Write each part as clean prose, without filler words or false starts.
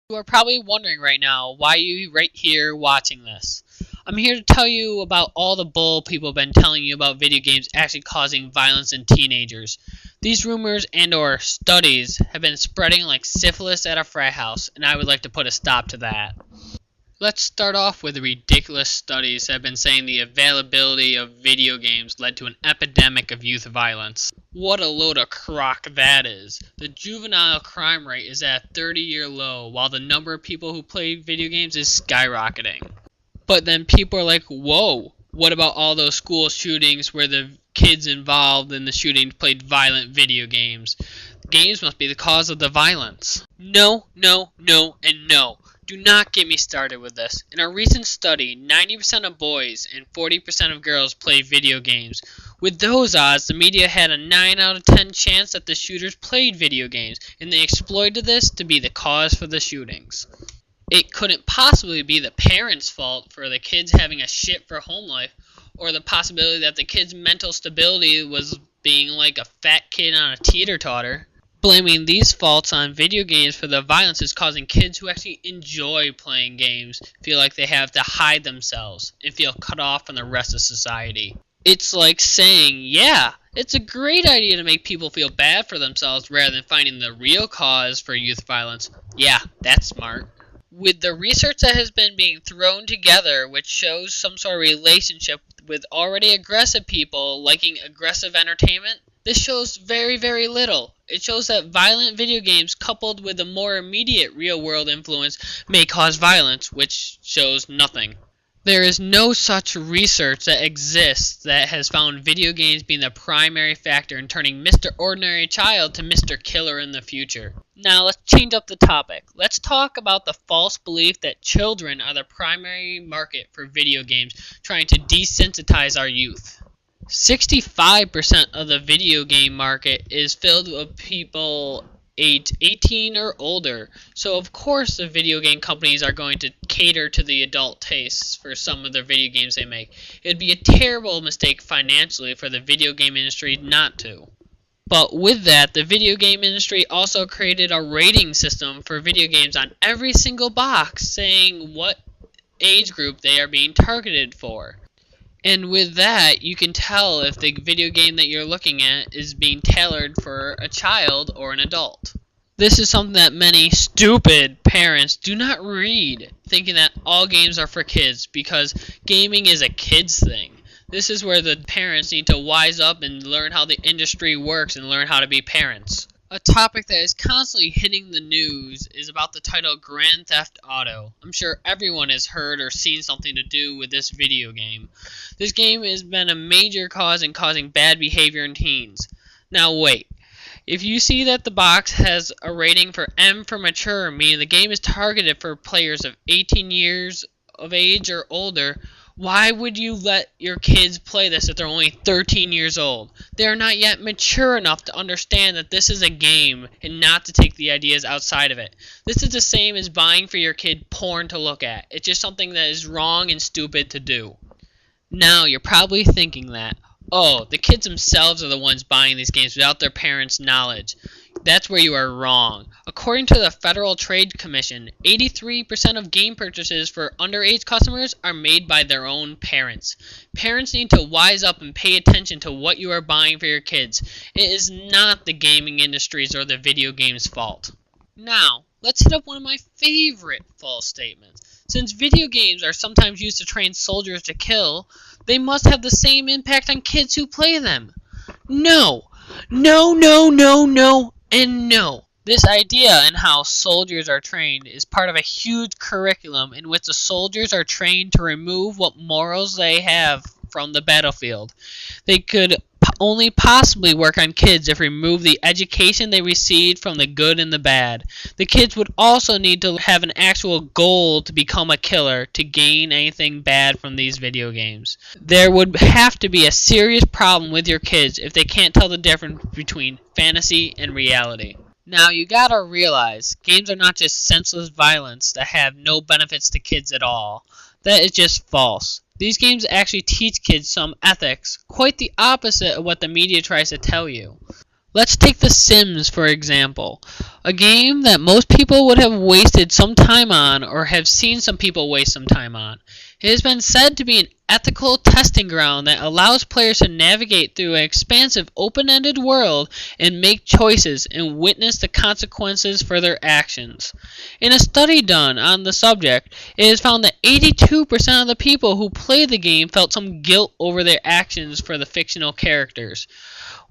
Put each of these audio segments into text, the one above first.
You are probably wondering right now why you right here watching this. I'm here to tell you about all the bull people have been telling you about video games actually causing violence in teenagers. These rumors and or studies have been spreading like syphilis at a frat house, and I would like to put a stop to that. Let's start off with the ridiculous studies that have been saying the availability of video games led to an epidemic of youth violence. What a load of crock that is. The juvenile crime rate is at a 30-year low, while the number of people who play video games is skyrocketing. But then people are like, whoa, what about all those school shootings where the kids involved in the shooting played violent video games? Games must be the cause of the violence. No, no, no, and no. Do not get me started with this. In a recent study, 90% of boys and 40% of girls play video games. With those odds, the media had a 9 out of 10 chance that the shooters played video games, and they exploited this to be the cause for the shootings. It couldn't possibly be the parents' fault for the kids having a shit for home life, or the possibility that the kid's mental stability was being like a fat kid on a teeter-totter. Blaming these faults on video games for the violence is causing kids who actually enjoy playing games feel like they have to hide themselves and feel cut off from the rest of society. It's like saying, yeah, it's a great idea to make people feel bad for themselves rather than finding the real cause for youth violence. Yeah, that's smart. With the research that has been being thrown together, which shows some sort of relationship with already aggressive people liking aggressive entertainment, this shows very, very little. It shows that violent video games coupled with a more immediate real-world influence may cause violence, which shows nothing. There is no such research that exists that has found video games being the primary factor in turning Mr. Ordinary Child to Mr. Killer in the future. Now let's change up the topic. Let's talk about the false belief that children are the primary market for video games, trying to desensitize our youth. 65% of the video game market is filled with people aged 18 or older, so of course the video game companies are going to cater to the adult tastes for some of their video games they make. It would be a terrible mistake financially for the video game industry not to. But with that, the video game industry also created a rating system for video games on every single box saying what age group they are being targeted for. And with that, you can tell if the video game that you're looking at is being tailored for a child or an adult. This is something that many stupid parents do not read, thinking that all games are for kids because gaming is a kid's thing. This is where the parents need to wise up and learn how the industry works and learn how to be parents. A topic that is constantly hitting the news is about the title Grand Theft Auto. I'm sure everyone has heard or seen something to do with this video game. This game has been a major cause in causing bad behavior in teens. Now wait, if you see that the box has a rating for M for mature, meaning the game is targeted for players of 18 years of age or older, why would you let your kids play this if they're only 13 years old? They are not yet mature enough to understand that this is a game and not to take the ideas outside of it. This is the same as buying for your kid porn to look at. It's just something that is wrong and stupid to do. Now, you're probably thinking that, oh, the kids themselves are the ones buying these games without their parents' knowledge. That's where you are wrong. According to the Federal Trade Commission, 83% of game purchases for underage customers are made by their own parents. Parents need to wise up and pay attention to what you are buying for your kids. It is not the gaming industry's or the video game's fault. Now, let's hit up one of my favorite false statements. Since video games are sometimes used to train soldiers to kill, they must have the same impact on kids who play them. No. No, no, no, no, and no. This idea and how soldiers are trained is part of a huge curriculum in which the soldiers are trained to remove what morals they have from the battlefield. They could only possibly work on kids if remove the education they received from the good and the bad. The kids would also need to have an actual goal to become a killer to gain anything bad from these video games. There would have to be a serious problem with your kids if they can't tell the difference between fantasy and reality. Now you gotta realize, games are not just senseless violence that have no benefits to kids at all. That is just false. These games actually teach kids some ethics, quite the opposite of what the media tries to tell you. Let's take The Sims for example, a game that most people would have wasted some time on or have seen some people waste some time on. It has been said to be an ethical testing ground that allows players to navigate through an expansive open-ended world and make choices and witness the consequences for their actions. In a study done on the subject, it is found that 82% of the people who played the game felt some guilt over their actions for the fictional characters.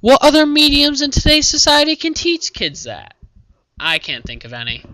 What other mediums in today's society can teach kids that? I can't think of any.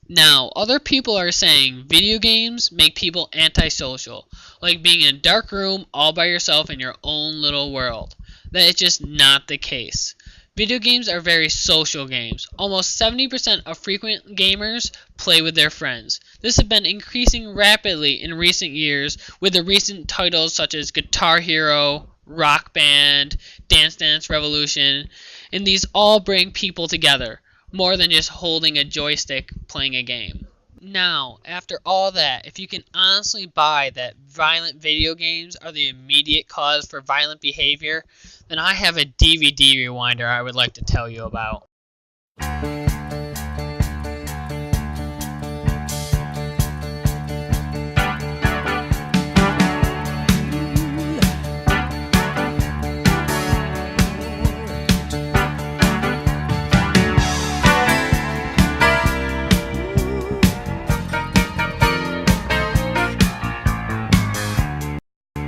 Now, other people are saying video games make people antisocial, like being in a dark room all by yourself in your own little world. That is just not the case. Video games are very social games. Almost 70% of frequent gamers play with their friends. This has been increasing rapidly in recent years with the recent titles such as Guitar Hero, Rock Band, Dance Dance Revolution, and these all bring people together, more than just holding a joystick playing a game. Now, after all that, if you can honestly buy that violent video games are the immediate cause for violent behavior, then I have a DVD rewinder I would like to tell you about.